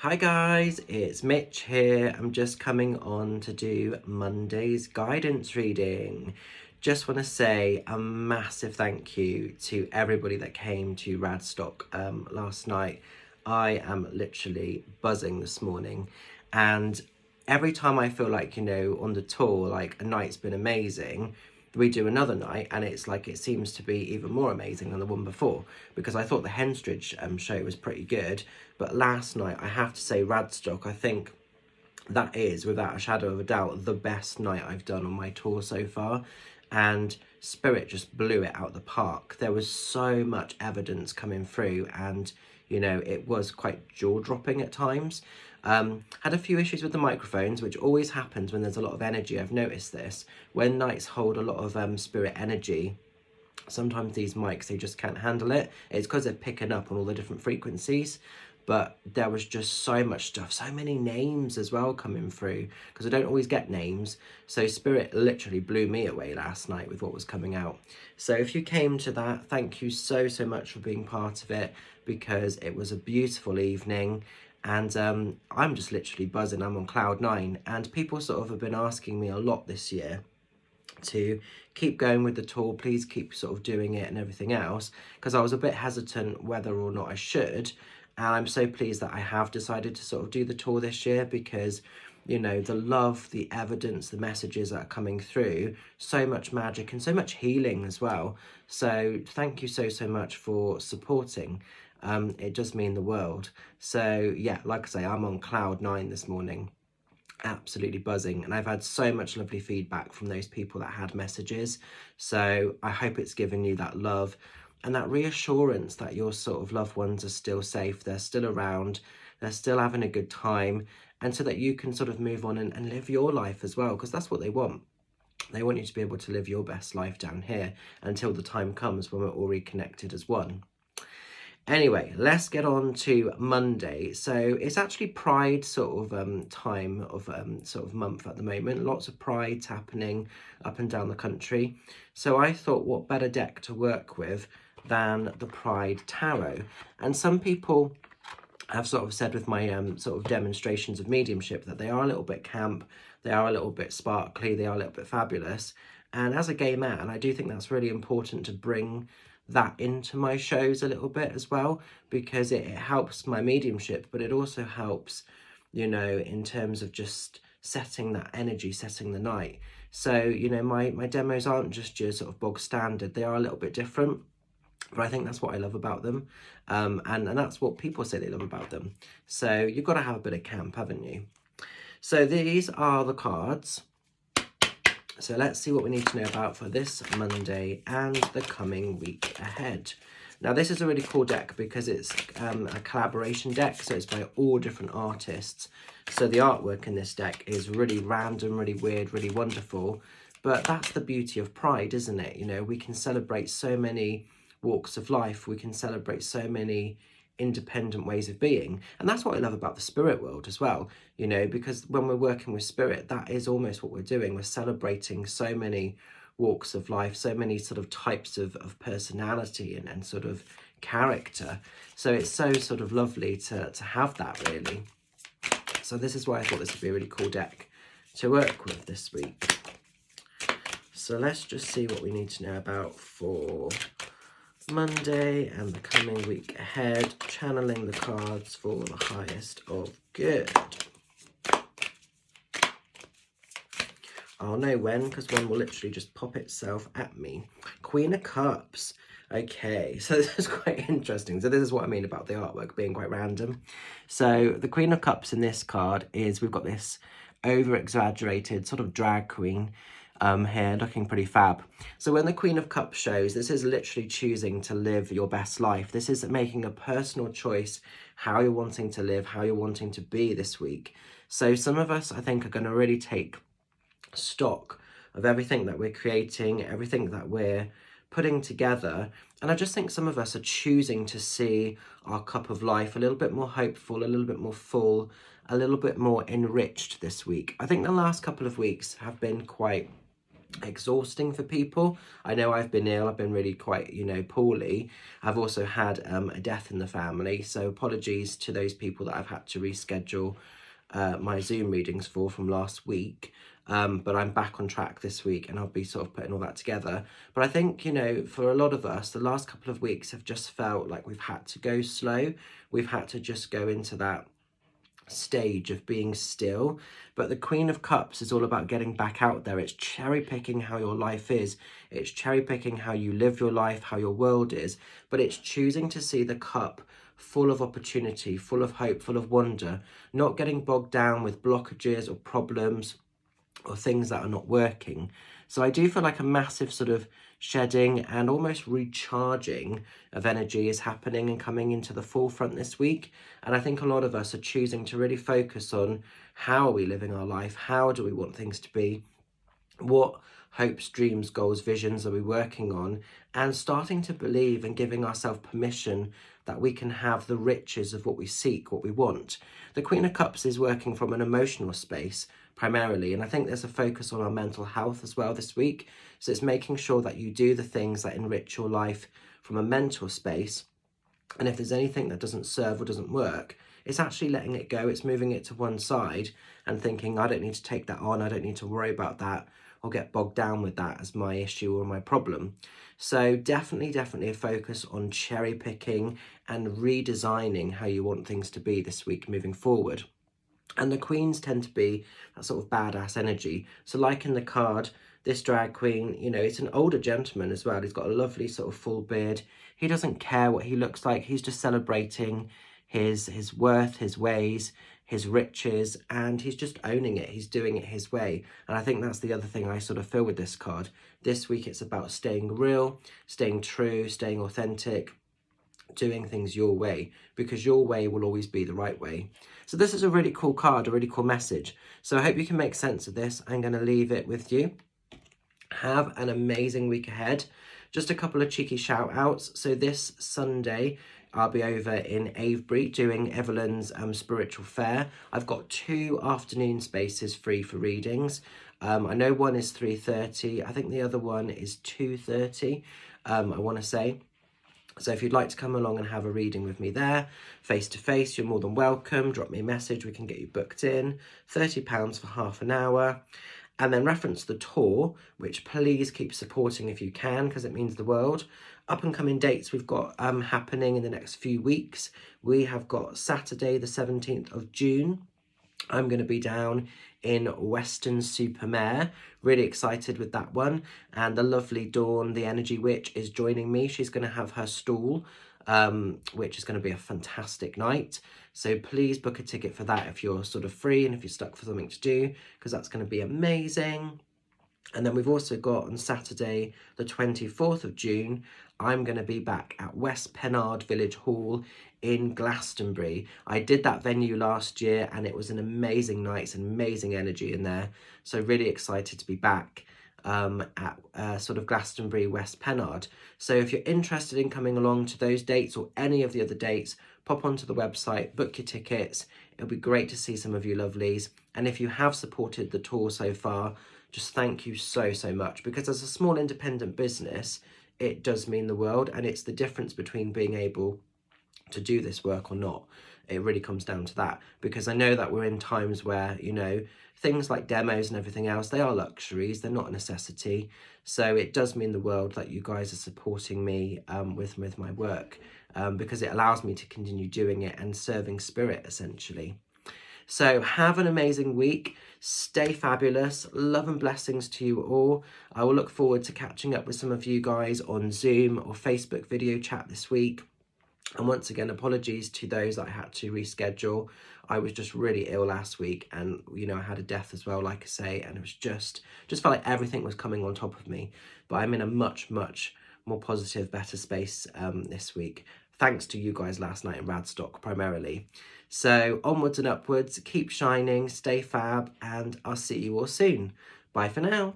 Hi guys, it's Mitch here. I'm just coming on to do Monday's guidance reading. Just want to say a massive thank you to everybody that came to Radstock last night. I am literally buzzing this morning, and every time I feel like, on the tour, like a night's been amazing, we do another night and it's like it seems to be even more amazing than the one before, because I thought the Henstridge show was pretty good, but last night I have to say Radstock, I think that is without a shadow of a doubt the best night I've done on my tour so far, and Spirit just blew it out the park. There was so much evidence coming through, and it was quite jaw-dropping at times. Had a few issues with the microphones, which always happens when there's a lot of energy. I've noticed this. When nights hold a lot of spirit energy, sometimes these mics, they just can't handle it. It's because they're picking up on all the different frequencies. But there was just so much stuff, so many names as well coming through, because I don't always get names. So Spirit literally blew me away last night with what was coming out. So if you came to that, thank you so much for being part of it, because it was a beautiful evening. And I'm just literally buzzing. I'm on cloud nine, and people sort of have been asking me a lot this year to keep going with the tour, please keep sort of doing it and everything else, because I was a bit hesitant whether or not I should. And I'm so pleased that I have decided to sort of do the tour this year, because the love, the evidence, the messages that are coming through, so much magic and so much healing as well. So thank you so much for supporting. It does mean the world. So yeah, like I say, I'm on cloud nine this morning, absolutely buzzing, and I've had so much lovely feedback from those people that had messages. So I hope it's given you that love and that reassurance that your sort of loved ones are still safe, they're still around, they're still having a good time, and so that you can sort of move on and live your life as well, because that's what they want. They want you to be able to live your best life down here until the time comes when we're all reconnected as one. Anyway, let's get on to Monday. So it's actually Pride sort of time of sort of month at the moment. Lots of prides happening up and down the country. So I thought, what better deck to work with than the Pride Tarot? And some people have sort of said with my sort of demonstrations of mediumship that they are a little bit camp, they are a little bit sparkly, they are a little bit fabulous. And as a gay man, I do think that's really important to bring that into my shows a little bit as well, because it helps my mediumship, but it also helps, in terms of just setting that energy, setting the night. So, my demos aren't just your sort of bog standard, they are a little bit different. But I think that's what I love about them, and that's what people say they love about them. So you've got to have a bit of camp, haven't you? So these are the cards. So let's see what we need to know about for this Monday and the coming week ahead. Now, this is a really cool deck because it's a collaboration deck, so it's by all different artists. So the artwork in this deck is really random, really weird, really wonderful. But that's the beauty of Pride, isn't it? We can celebrate so many walks of life. We can celebrate so many independent ways of being, and that's what I love about the spirit world as well, because when we're working with spirit, that is almost what we're doing. We're celebrating so many walks of life, so many sort of types of personality and sort of character. So it's so sort of lovely to have that, really. So this is why I thought this would be a really cool deck to work with this week. So let's just see what we need to know about for Monday and the coming week ahead, channeling the cards for the highest of good. I'll know when, because one will literally just pop itself at me. Queen of Cups. Okay, so this is quite interesting. So this is what I mean about the artwork being quite random. So the Queen of Cups in this card is, we've got this over-exaggerated sort of drag queen here, looking pretty fab. So when the Queen of Cups shows, this is literally choosing to live your best life. This is making a personal choice, how you're wanting to live, how you're wanting to be this week. So some of us, I think, are going to really take stock of everything that we're creating, everything that we're putting together. And I just think some of us are choosing to see our cup of life a little bit more hopeful, a little bit more full, a little bit more enriched this week. I think the last couple of weeks have been quite exhausting for people. I know I've been ill, I've been really quite, poorly. I've also had a death in the family, so apologies to those people that I've had to reschedule my Zoom readings for from last week. But I'm back on track this week and I'll be sort of putting all that together. But I think, for a lot of us, the last couple of weeks have just felt like we've had to go slow. We've had to just go into that stage of being still. But the Queen of Cups is all about getting back out there. It's cherry picking how your life is. It's cherry picking how you live your life, how your world is. But it's choosing to see the cup full of opportunity, full of hope, full of wonder, not getting bogged down with blockages or problems or things that are not working. So I do feel like a massive sort of shedding and almost recharging of energy is happening and coming into the forefront this week. And I think a lot of us are choosing to really focus on how are we living our life? How do we want things to be? What hopes, dreams, goals, visions are we working on? And starting to believe and giving ourselves permission that we can have the riches of what we seek, what we want. The Queen of Cups is working from an emotional space primarily, and I think there's a focus on our mental health as well this week. So it's making sure that you do the things that enrich your life from a mental space, and if there's anything that doesn't serve or doesn't work, it's actually letting it go. It's moving it to one side and thinking, I don't need to take that on, I don't need to worry about that or get bogged down with that as my issue or my problem. So definitely a focus on cherry picking and redesigning how you want things to be this week moving forward. And the queens tend to be that sort of badass energy. So like in the card, this drag queen, it's an older gentleman as well. He's got a lovely sort of full beard. He doesn't care what he looks like. He's just celebrating his worth, his ways, his riches, and he's just owning it. He's doing it his way. And I think that's the other thing I sort of feel with this card. This week it's about staying real, staying true, staying authentic, doing things your way, because your way will always be the right way. So this is a really cool card, a really cool message. So I hope you can make sense of this. I'm going to leave it with you. Have an amazing week ahead. Just a couple of cheeky shout outs. So this Sunday, I'll be over in Avebury doing Evelyn's Spiritual Fair. I've got 2 afternoon spaces free for readings. I know one is 3:30. I think the other one is 2:30, I want to say. So if you'd like to come along and have a reading with me there, face to face, you're more than welcome. Drop me a message, we can get you booked in. £30 for half an hour. And then reference the tour, which please keep supporting if you can, because it means the world. Up and coming dates we've got happening in the next few weeks. We have got Saturday the 17th of June. I'm going to be down in Weston-super-Mare. Really excited with that one. And the lovely Dawn, the Energy Witch, is joining me. She's going to have her stall, which is going to be a fantastic night. So please book a ticket for that if you're sort of free and if you're stuck for something to do, because that's going to be amazing. And then we've also got on Saturday, the 24th of June, I'm going to be back at West Pennard Village Hall in Glastonbury. I did that venue last year and it was an amazing night, it's an amazing energy in there. So really excited to be back at sort of Glastonbury, West Pennard. So if you're interested in coming along to those dates or any of the other dates, pop onto the website, book your tickets. It'll be great to see some of you lovelies. And if you have supported the tour so far, just thank you so much, because as a small independent business, it does mean the world, and it's the difference between being able to do this work or not. It really comes down to that, because I know that we're in times where, things like demos and everything else, they are luxuries, they're not a necessity. So it does mean the world that you guys are supporting me with my work, because it allows me to continue doing it and serving spirit, essentially. So have an amazing week. Stay fabulous. Love and blessings to you all. I will look forward to catching up with some of you guys on Zoom or Facebook video chat this week. And once again, apologies to those that I had to reschedule. I was just really ill last week, and I had a death as well, like I say, and it was just felt like everything was coming on top of me. But I'm in a much more positive, better space this week, thanks to you guys last night in Radstock primarily. So onwards and upwards, keep shining, stay fab, and I'll see you all soon. Bye for now.